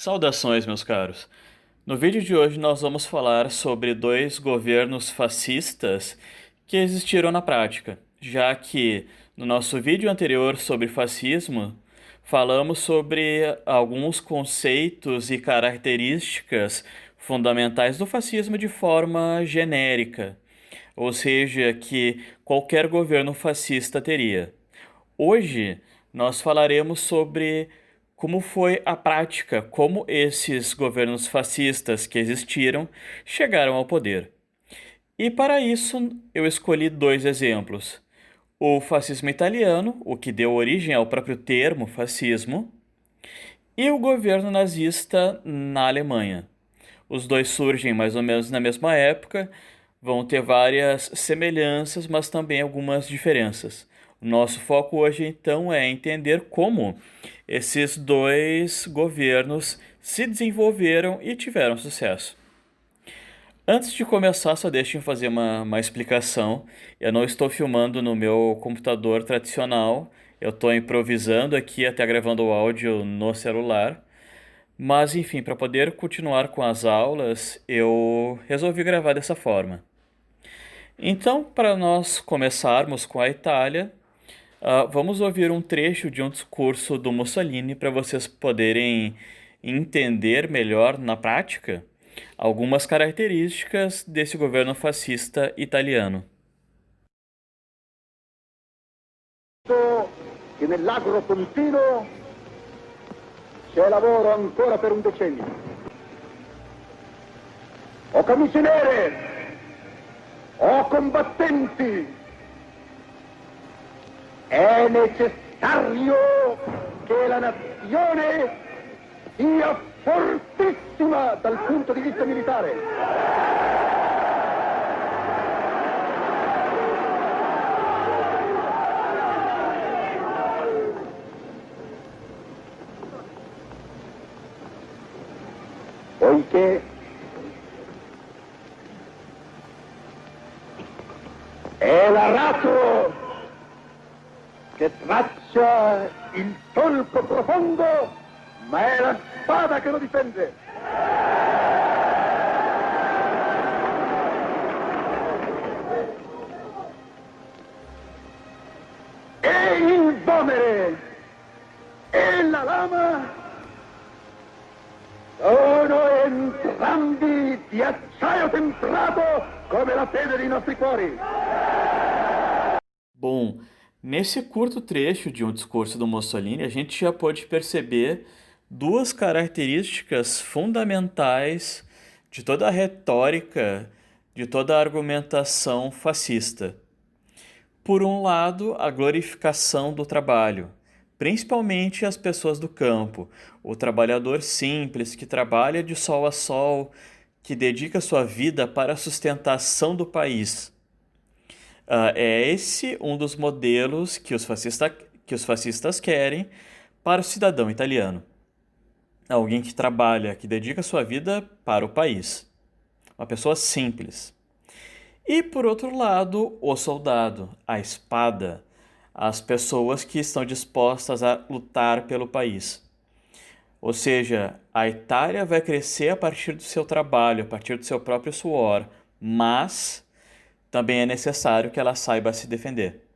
Saudações, meus caros. No vídeo de hoje nós vamos falar sobre dois governos fascistas que existiram na prática, já que no nosso vídeo anterior sobre fascismo falamos sobre alguns conceitos e características fundamentais do fascismo de forma genérica, ou seja, que qualquer governo fascista teria. Hoje nós falaremos sobre como foi a prática, como esses governos fascistas que existiram chegaram ao poder. E para isso eu escolhi dois exemplos: o fascismo italiano, o que deu origem ao próprio termo fascismo, e o governo nazista na Alemanha. Os dois surgem mais ou menos na mesma época, vão ter várias semelhanças, mas também algumas diferenças. O nosso foco hoje, então, é entender como esses dois governos se desenvolveram e tiveram sucesso. Antes de começar, só deixem eu fazer uma explicação. Eu não estou filmando no meu computador tradicional, eu estou improvisando aqui, até gravando o áudio no celular. Mas enfim, para poder continuar com as aulas, eu resolvi gravar dessa forma. Então, para nós começarmos com a Itália, vamos ouvir um trecho de um discurso do Mussolini para vocês poderem entender melhor na prática algumas características desse governo fascista italiano. Che nell'agro pontino c'è lavoro ancora per un decennio. O camicie nere, o combattenti, è necessario che la nazione sia fortissima dal punto di vista militare. Poiché è l'aratro che traccia il solco profondo, ma è la spada che lo difende. E il vomere e la lama sono entrambi di acciaio temprato come la fede dei nostri cuori. Bom, nesse curto trecho de um discurso do Mussolini, a gente já pode perceber duas características fundamentais de toda a retórica, de toda a argumentação fascista. Por um lado, a glorificação do trabalho, principalmente as pessoas do campo, o trabalhador simples que trabalha de sol a sol, que dedica sua vida para a sustentação do país. É esse um dos modelos que os fascistas querem para o cidadão italiano. Alguém que trabalha, que dedica sua vida para o país. Uma pessoa simples. E, por outro lado, o soldado, a espada, as pessoas que estão dispostas a lutar pelo país. Ou seja, a Itália vai crescer a partir do seu trabalho, a partir do seu próprio suor, mas também é necessário que ela saiba se defender.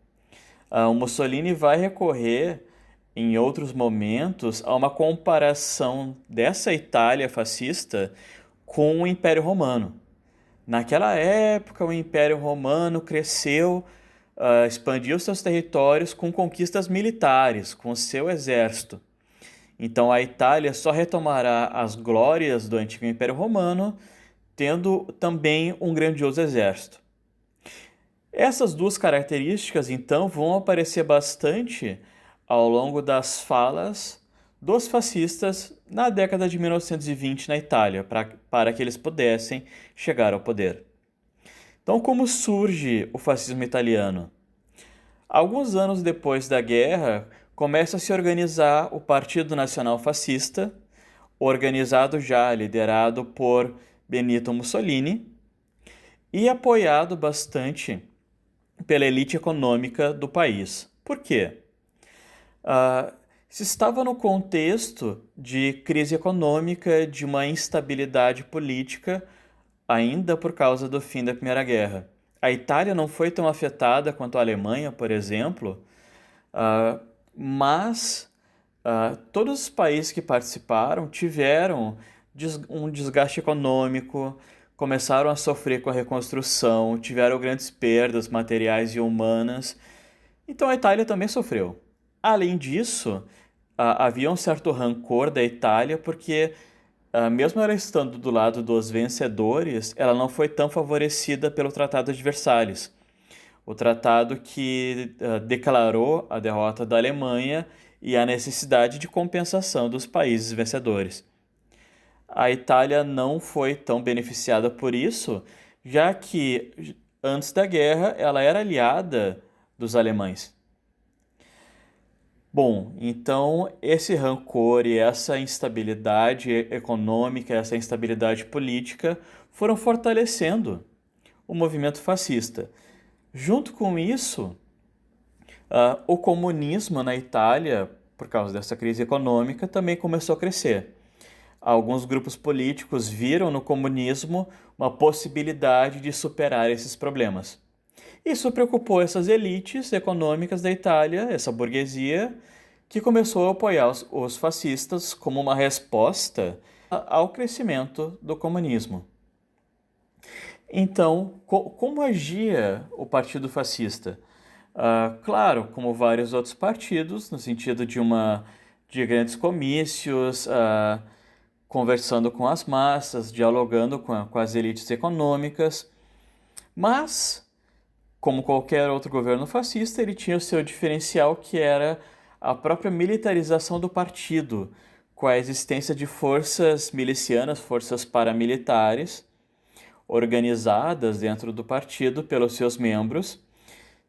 O Mussolini vai recorrer, em outros momentos, a uma comparação dessa Itália fascista com o Império Romano. Naquela época, o Império Romano cresceu, expandiu seus territórios com conquistas militares, com seu exército. Então a Itália só retomará as glórias do antigo Império Romano, tendo também um grandioso exército. Essas duas características, então, vão aparecer bastante ao longo das falas dos fascistas na década de 1920 na Itália, para que eles pudessem chegar ao poder. Então, como surge o fascismo italiano? Alguns anos depois da guerra, começa a se organizar o Partido Nacional Fascista, organizado já, liderado por Benito Mussolini, e apoiado bastante pela elite econômica do país. Por quê? se estava no contexto de crise econômica, de uma instabilidade política, ainda por causa do fim da Primeira Guerra. A Itália não foi tão afetada quanto a Alemanha, por exemplo, ah, mas todos os países que participaram tiveram um desgaste econômico, começaram a sofrer com a reconstrução, tiveram grandes perdas materiais e humanas. Então a Itália também sofreu. Além disso, havia um certo rancor da Itália porque, mesmo ela estando do lado dos vencedores, ela não foi tão favorecida pelo Tratado de Versalhes. O tratado que declarou a derrota da Alemanha e a necessidade de compensação dos países vencedores. A Itália não foi tão beneficiada por isso, já que antes da guerra ela era aliada dos alemães. Bom, então esse rancor e essa instabilidade econômica, essa instabilidade política foram fortalecendo o movimento fascista. Junto com isso, o comunismo na Itália, por causa dessa crise econômica, também começou a crescer. Alguns grupos políticos viram no comunismo uma possibilidade de superar esses problemas. Isso preocupou essas elites econômicas da Itália, essa burguesia, que começou a apoiar os fascistas como uma resposta ao crescimento do comunismo. Então, como agia o Partido Fascista? Claro, como vários outros partidos, no sentido de grandes comícios, conversando com as massas, dialogando com as elites econômicas, mas, como qualquer outro governo fascista, ele tinha o seu diferencial, que era a própria militarização do partido, com a existência de forças milicianas, forças paramilitares, organizadas dentro do partido pelos seus membros,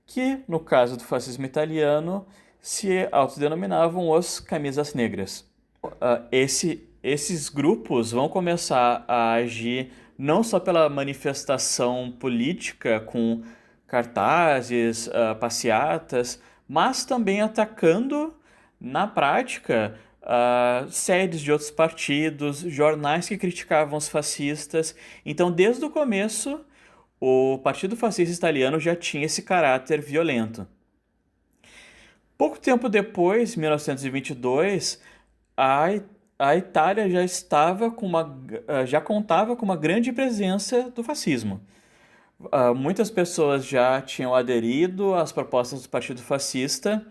que, no caso do fascismo italiano, se autodenominavam os camisas negras. Esses grupos vão começar a agir não só pela manifestação política com cartazes, passeatas, mas também atacando, na prática, sedes de outros partidos, jornais que criticavam os fascistas. Então, desde o começo, o Partido Fascista Italiano já tinha esse caráter violento. Pouco tempo depois, em 1922, a Itália já contava com uma grande presença do fascismo. Muitas pessoas já tinham aderido às propostas do Partido Fascista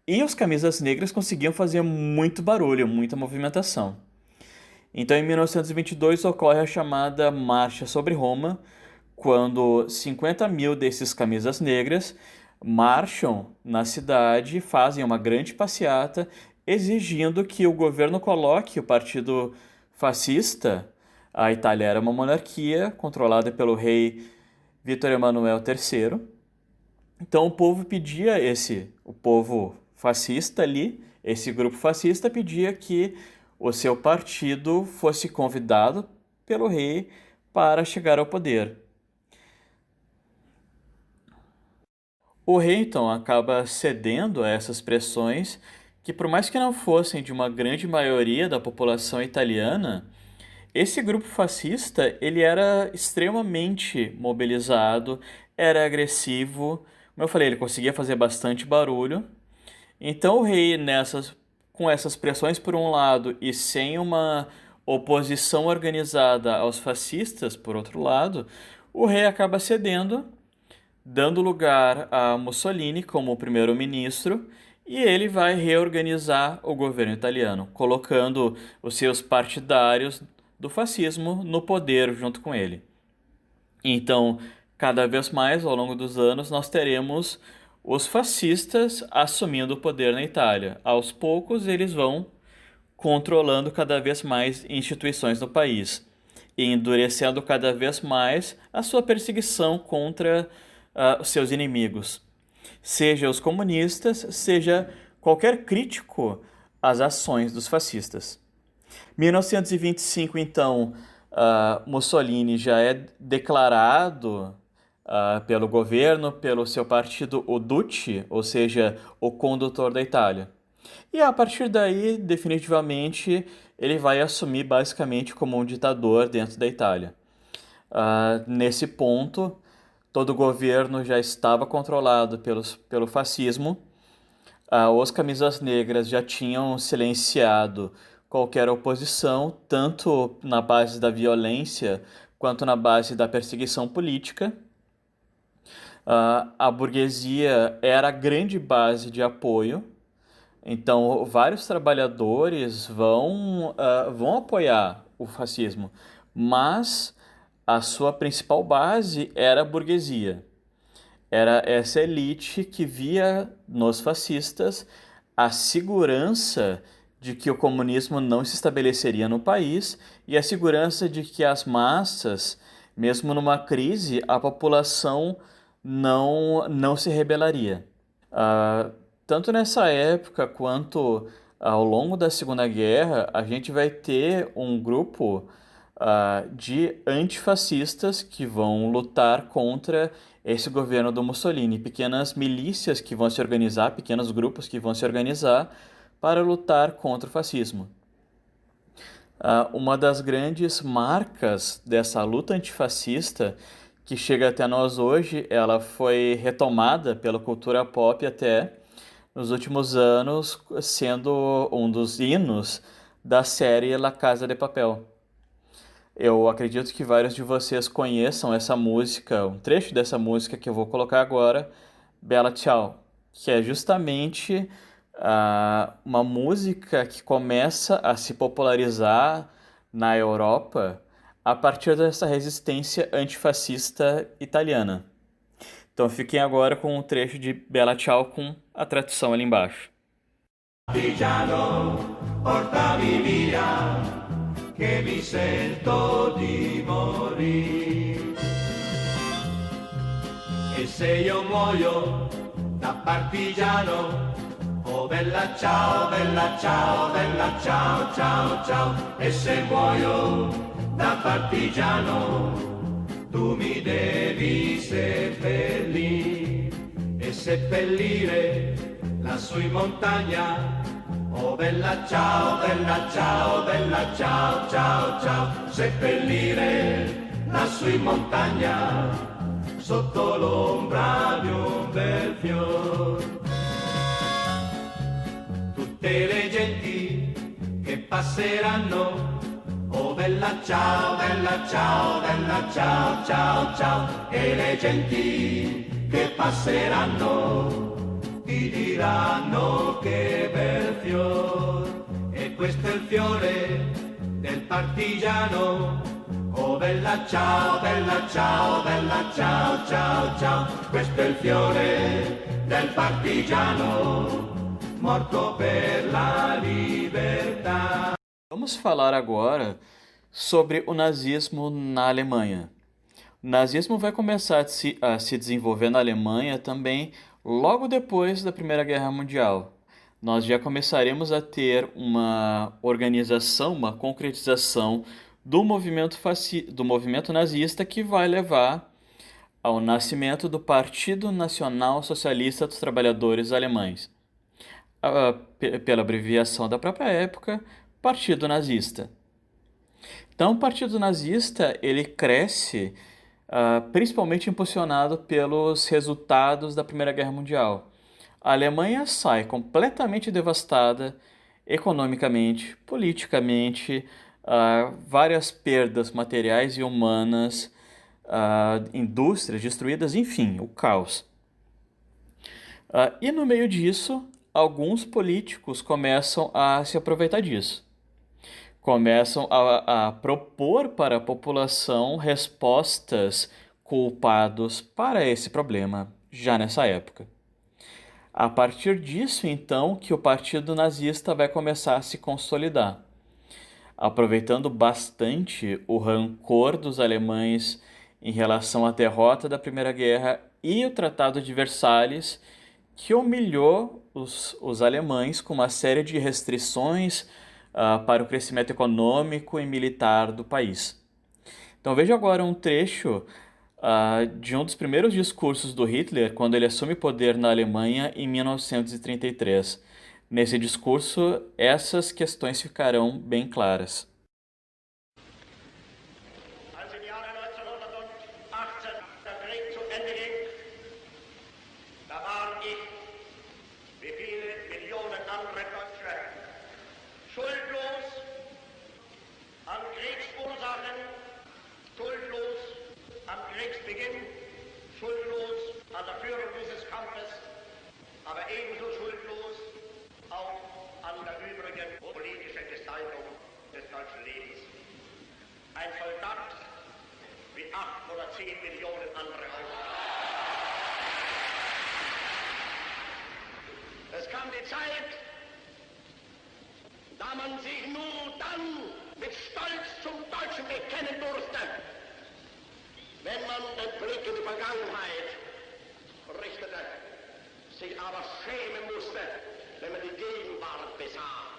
e os camisas negras conseguiam fazer muito barulho, muita movimentação. Então, em 1922, ocorre a chamada Marcha sobre Roma, quando 50 mil desses camisas negras marcham na cidade, fazem uma grande passeata, exigindo que o governo coloque o Partido Fascista. A Itália era uma monarquia controlada pelo rei Vítor Emanuel III. Então o povo fascista ali, esse grupo fascista pedia que o seu partido fosse convidado pelo rei para chegar ao poder. O rei, então, acaba cedendo a essas pressões que, por mais que não fossem de uma grande maioria da população italiana, esse grupo fascista, ele era extremamente mobilizado, era agressivo, como eu falei, ele conseguia fazer bastante barulho. Então o rei, com essas pressões por um lado e sem uma oposição organizada aos fascistas, por outro lado, o rei acaba cedendo, dando lugar a Mussolini como primeiro-ministro, e ele vai reorganizar o governo italiano, colocando os seus partidários do fascismo no poder junto com ele. Então, cada vez mais ao longo dos anos, nós teremos os fascistas assumindo o poder na Itália. Aos poucos, eles vão controlando cada vez mais instituições no país e endurecendo cada vez mais a sua perseguição contra os seus inimigos, seja os comunistas, seja qualquer crítico às ações dos fascistas. 1925, então, Mussolini já é declarado pelo governo, pelo seu partido, o Duce, ou seja, o condutor da Itália. E a partir daí, definitivamente, ele vai assumir basicamente como um ditador dentro da Itália. Nesse ponto, todo o governo já estava controlado pelo fascismo. Os camisas negras já tinham silenciado qualquer oposição, tanto na base da violência quanto na base da perseguição política. A burguesia era a grande base de apoio, então vários trabalhadores vão apoiar o fascismo, mas a sua principal base era a burguesia. Era essa elite que via nos fascistas a segurança de que o comunismo não se estabeleceria no país e a segurança de que as massas, mesmo numa crise, a população não se rebelaria. Ah, Tanto nessa época quanto ao longo da Segunda Guerra, a gente vai ter um grupo de antifascistas que vão lutar contra esse governo do Mussolini, pequenas milícias que vão se organizar, pequenos grupos que vão se organizar para lutar contra o fascismo. Uma das grandes marcas dessa luta antifascista que chega até nós hoje, ela foi retomada pela cultura pop até nos últimos anos, sendo um dos hinos da série La Casa de Papel. Eu acredito que vários de vocês conheçam essa música, um trecho dessa música que eu vou colocar agora, Bella Ciao, que é justamente uma música que começa a se popularizar na Europa a partir dessa resistência antifascista italiana. Então fiquem agora com um trecho de Bella Ciao com a tradução ali embaixo. Partigiano, portami via, che mi sento di morire. E se io muoio da partigiano, oh bella ciao, bella ciao, bella ciao, ciao, ciao. E se muoio da partigiano, tu mi devi seppellire e seppellire lassù in montagna. Oh bella ciao, bella ciao, bella ciao, ciao, ciao. Seppellire lassù in montagna sotto l'ombra di un bel fior. Tutte le genti che passeranno, oh bella ciao, bella ciao, bella ciao, ciao, ciao. E le genti che passeranno ti diranno che bel fior. E questo è il fiore del partigiano. Oh bella ciao, bella ciao, bella ciao, ciao, ciao. Questo è il fiore del partigiano, morto per la libertà. Vamos falar agora sobre o nazismo na Alemanha. O nazismo vai começar a se desenvolver na Alemanha também logo depois da Primeira Guerra Mundial. Nós já começaremos a ter uma organização, uma concretização do movimento nazista que vai levar ao nascimento do Partido Nacional Socialista dos Trabalhadores Alemães, pela abreviação da própria época, Partido Nazista. Então, o Partido Nazista ele cresce principalmente impulsionado pelos resultados da Primeira Guerra Mundial. A Alemanha sai completamente devastada economicamente, politicamente, várias perdas materiais e humanas, indústrias destruídas, enfim, o caos. E no meio disso, alguns políticos começam a se aproveitar disso. Começam a propor para a população respostas culpados para esse problema, já nessa época. A partir disso, então, que o Partido Nazista vai começar a se consolidar, aproveitando bastante o rancor dos alemães em relação à derrota da Primeira Guerra e o Tratado de Versalhes, que humilhou os alemães com uma série de restrições para o crescimento econômico e militar do país. Então veja agora um trecho de um dos primeiros discursos do Hitler quando ele assume poder na Alemanha em 1933. nesse discurso, essas questões ficarão bem claras. Als im Jahre 1918 der Krieg zu Ende ging, da war ich, wie viele Millionen andere Deutsche, schuldlos an Kriegsursachen, schuldlos am Kriegsbeginn, schuldlos an der Führung dieses Kampfes, aber ebenso schuldlos auch an der übrigen politischen Gestaltung des deutschen Lebens. Ein Soldat wie 8 oder 10 Millionen andere auch. Es kam die Zeit, da man sich nur dann mit Stolz zum Deutschen bekennen durfte, wenn man den Blick in die Vergangenheit richtete, sich aber schämen musste, wenn man die Gegenwart besah.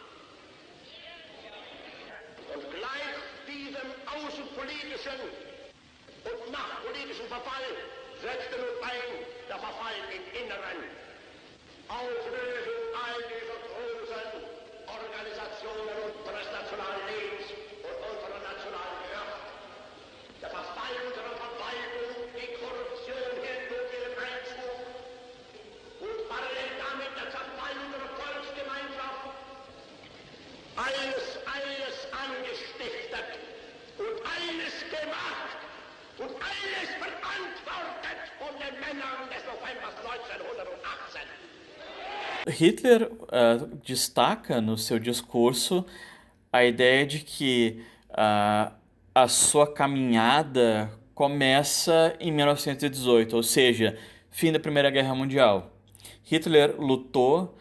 Und gleich diesem außenpolitischen und machtpolitischen Verfall setzte nun ein der Verfall im Inneren. Auflösung all dieser großen Organisationen unseres nationalen Lebens und unserer nationalen Kraft. Der Verfall unserer Verwaltung, die Korruption hindurch ihren Einzug und parallel damit der Zerfall unserer Volksgemeinschaft. Alles angestiftet und alles gemacht und alles verantwortet von den Männern des Novembers 1918. Hitler destaca no seu discurso a ideia de que a sua caminhada começa em 1918, ou seja, fim da Primeira Guerra Mundial. Hitler lutou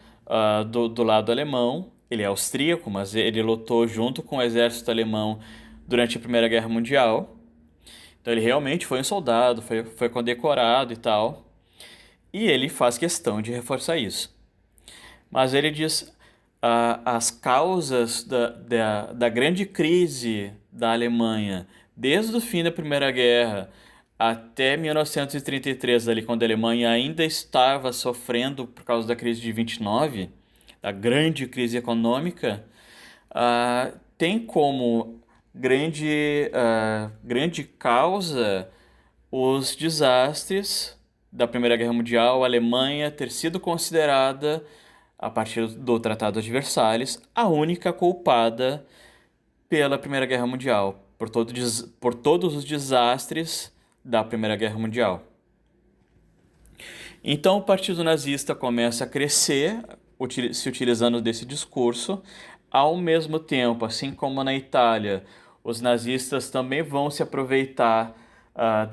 do lado alemão, ele é austríaco, mas ele lutou junto com o exército alemão durante a Primeira Guerra Mundial. Então ele realmente foi um soldado, foi condecorado e tal. E ele faz questão de reforçar isso. Mas ele diz as causas da grande crise da Alemanha, desde o fim da Primeira Guerra até 1933, ali, quando a Alemanha ainda estava sofrendo por causa da crise de 29, da grande crise econômica, tem como grande causa os desastres da Primeira Guerra Mundial, a Alemanha ter sido considerada, a partir do Tratado de Versalhes, a única culpada pela Primeira Guerra Mundial, por todos os desastres da Primeira Guerra Mundial. Então o Partido Nazista começa a crescer, se utilizando desse discurso. Ao mesmo tempo, assim como na Itália, os nazistas também vão se aproveitar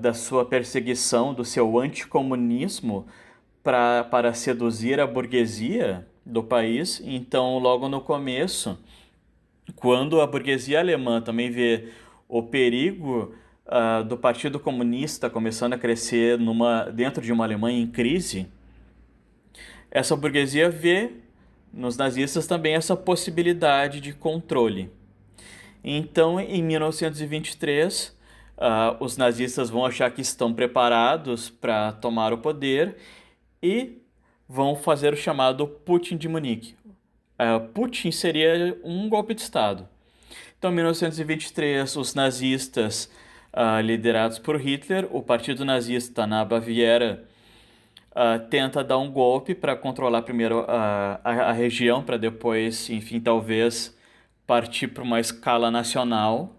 da sua perseguição, do seu anticomunismo, para seduzir a burguesia do país. Então, logo no começo, quando a burguesia alemã também vê o perigo do Partido Comunista começando a crescer dentro de uma Alemanha em crise, essa burguesia vê nos nazistas também essa possibilidade de controle. Então, em 1923, os nazistas vão achar que estão preparados para tomar o poder e vão fazer o chamado Putsch de Munique. Putsch seria um golpe de Estado. Então, em 1923, os nazistas, liderados por Hitler, o partido nazista na Baviera, tenta dar um golpe para controlar primeiro a região, para depois, enfim, talvez partir para uma escala nacional.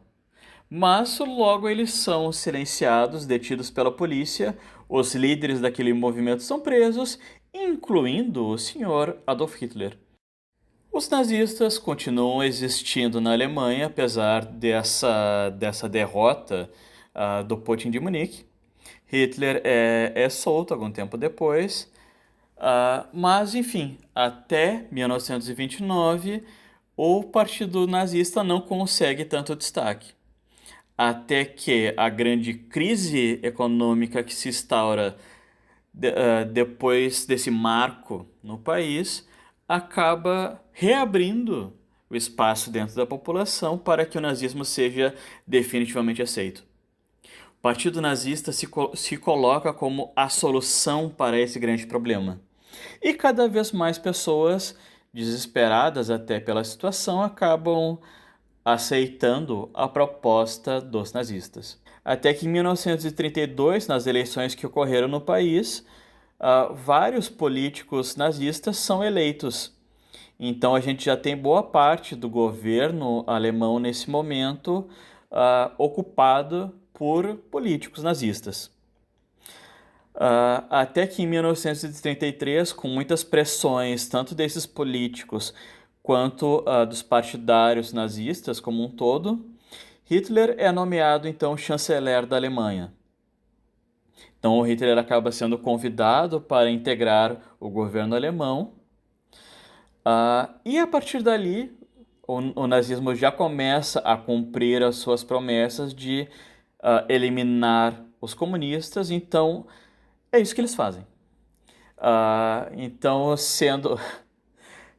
Mas logo eles são silenciados, detidos pela polícia. Os líderes daquele movimento são presos, incluindo o senhor Adolf Hitler. Os nazistas continuam existindo na Alemanha, apesar dessa derrota do Putsch de Munique. Hitler é solto algum tempo depois, mas, enfim, até 1929, o Partido Nazista não consegue tanto destaque. Até que a grande crise econômica que se instaura depois desse marco no país acaba reabrindo o espaço dentro da população para que o nazismo seja definitivamente aceito. O Partido Nazista se coloca como a solução para esse grande problema. E cada vez mais pessoas desesperadas até pela situação, acabam aceitando a proposta dos nazistas. Até que em 1932, nas eleições que ocorreram no país, vários políticos nazistas são eleitos. Então a gente já tem boa parte do governo alemão nesse momento ocupado por políticos nazistas. Até que em 1933, com muitas pressões, tanto desses políticos quanto dos partidários nazistas como um todo, Hitler é nomeado então chanceler da Alemanha. Então o Hitler acaba sendo convidado para integrar o governo alemão, e a partir dali o nazismo já começa a cumprir as suas promessas de eliminar os comunistas, então é isso que eles fazem. Então,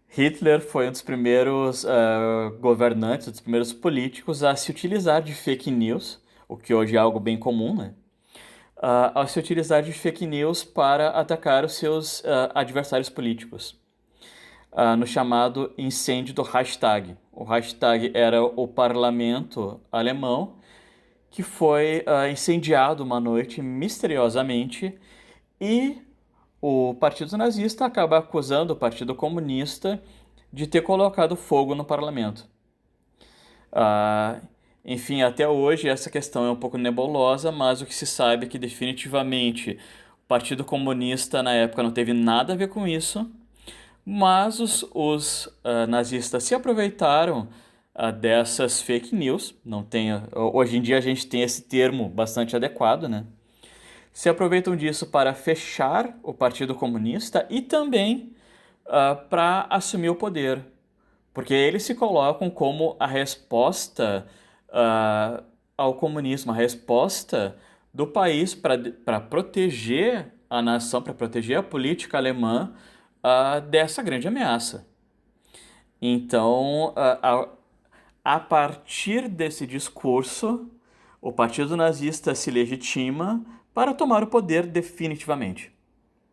Hitler foi um dos primeiros governantes, um dos primeiros políticos a se utilizar de fake news, o que hoje é algo bem comum, né? A se utilizar de fake news para atacar os seus adversários políticos, no chamado incêndio do Reichstag. O Reichstag era o parlamento alemão que foi incendiado uma noite misteriosamente, e o Partido Nazista acaba acusando o Partido Comunista de ter colocado fogo no parlamento. Enfim, até hoje essa questão é um pouco nebulosa, mas o que se sabe é que definitivamente o Partido Comunista na época não teve nada a ver com isso, mas os nazistas se aproveitaram dessas fake news. Hoje em dia a gente tem esse termo bastante adequado, né? Se aproveitam disso para fechar o Partido Comunista e também para assumir o poder, porque eles se colocam como a resposta ao comunismo, a resposta do país para proteger a nação, para proteger a política alemã dessa grande ameaça. Então, a partir desse discurso, o Partido Nazista se legitima para tomar o poder definitivamente.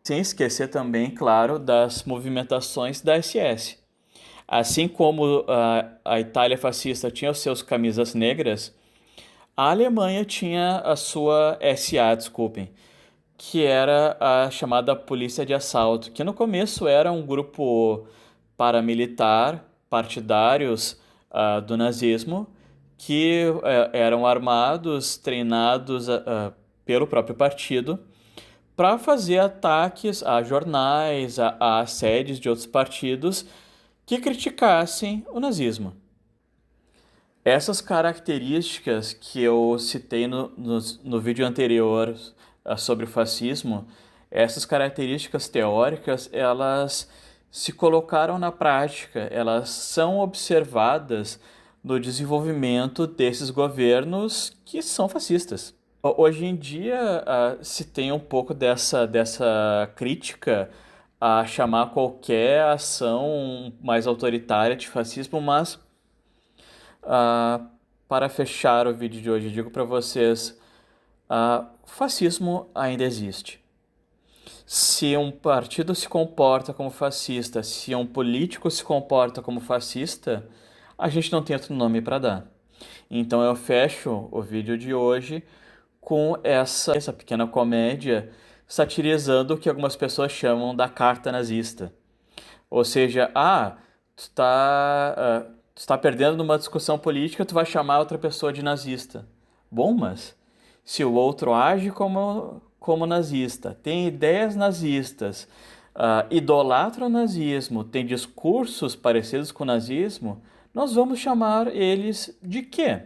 Sem esquecer também, claro, das movimentações da SS. Assim como a Itália fascista tinha os seus camisas negras, a Alemanha tinha a sua SA, desculpem, que era a chamada Polícia de Assalto, que no começo era um grupo paramilitar, partidários do nazismo, que eram armados, treinados pelo próprio partido, para fazer ataques a jornais, a sedes de outros partidos que criticassem o nazismo. Essas características que eu citei no vídeo anterior sobre o fascismo, essas características teóricas, elas se colocaram na prática, elas são observadas no desenvolvimento desses governos que são fascistas. Hoje em dia se tem um pouco dessa crítica a chamar qualquer ação mais autoritária de fascismo, mas para fechar o vídeo de hoje, digo para vocês, fascismo ainda existe. Se um partido se comporta como fascista, se um político se comporta como fascista, a gente não tem outro nome para dar. Então eu fecho o vídeo de hoje com essa pequena comédia satirizando o que algumas pessoas chamam da carta nazista. Ou seja, tu tá perdendo numa discussão política, tu vai chamar outra pessoa de nazista. Bom, mas se o outro age como nazista, tem ideias nazistas, idolatra o nazismo, tem discursos parecidos com o nazismo, nós vamos chamar eles de quê?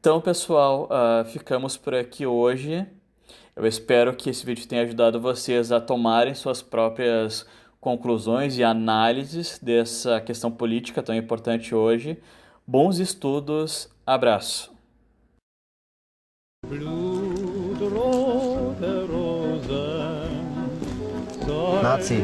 Então, pessoal, ficamos por aqui hoje. Eu espero que esse vídeo tenha ajudado vocês a tomarem suas próprias conclusões e análises dessa questão política tão importante hoje. Bons estudos, abraço! Nazi.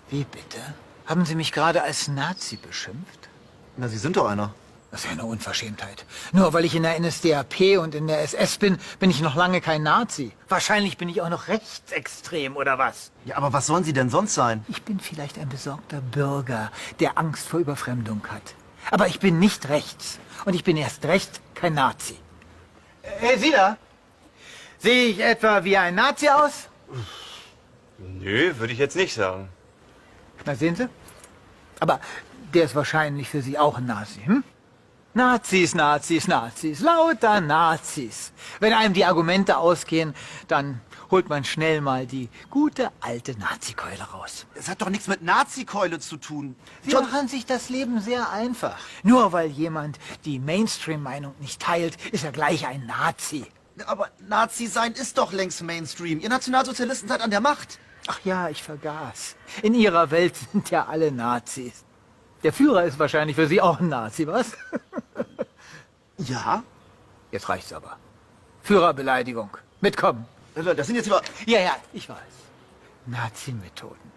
Wie bitte? Haben Sie mich gerade als Nazi beschimpft? Na, Sie sind doch einer. Das ist ja eine Unverschämtheit. Nur weil ich in der NSDAP und in der SS bin, bin ich noch lange kein Nazi. Wahrscheinlich bin ich auch noch rechtsextrem, oder was? Ja, aber was sollen Sie denn sonst sein? Ich bin vielleicht ein besorgter Bürger, der Angst vor Überfremdung hat. Aber ich bin nicht rechts. Und ich bin erst recht kein Nazi. Hey, Sie da? Sehe ich etwa wie ein Nazi aus? Nö, würde ich jetzt nicht sagen. Na, sehen Sie? Aber der ist wahrscheinlich für Sie auch ein Nazi, hm? Nazis, Nazis, Nazis, lauter Nazis. Wenn einem die Argumente ausgehen, dann holt man schnell mal die gute alte Nazikeule raus. Es hat doch nichts mit Nazikeule zu tun. Sie machen sich das Leben sehr einfach. Nur weil jemand die Mainstream-Meinung nicht teilt, ist er gleich ein Nazi. Aber Nazi sein ist doch längst Mainstream. Ihr Nationalsozialisten seid an der Macht. Ach ja, ich vergaß. In Ihrer Welt sind ja alle Nazis. Der Führer ist wahrscheinlich für Sie auch ein Nazi, was? Ja? Jetzt reicht's aber. Führerbeleidigung. Mitkommen. Das sind jetzt über... Ja, ja, ich weiß. Nazi-Methoden.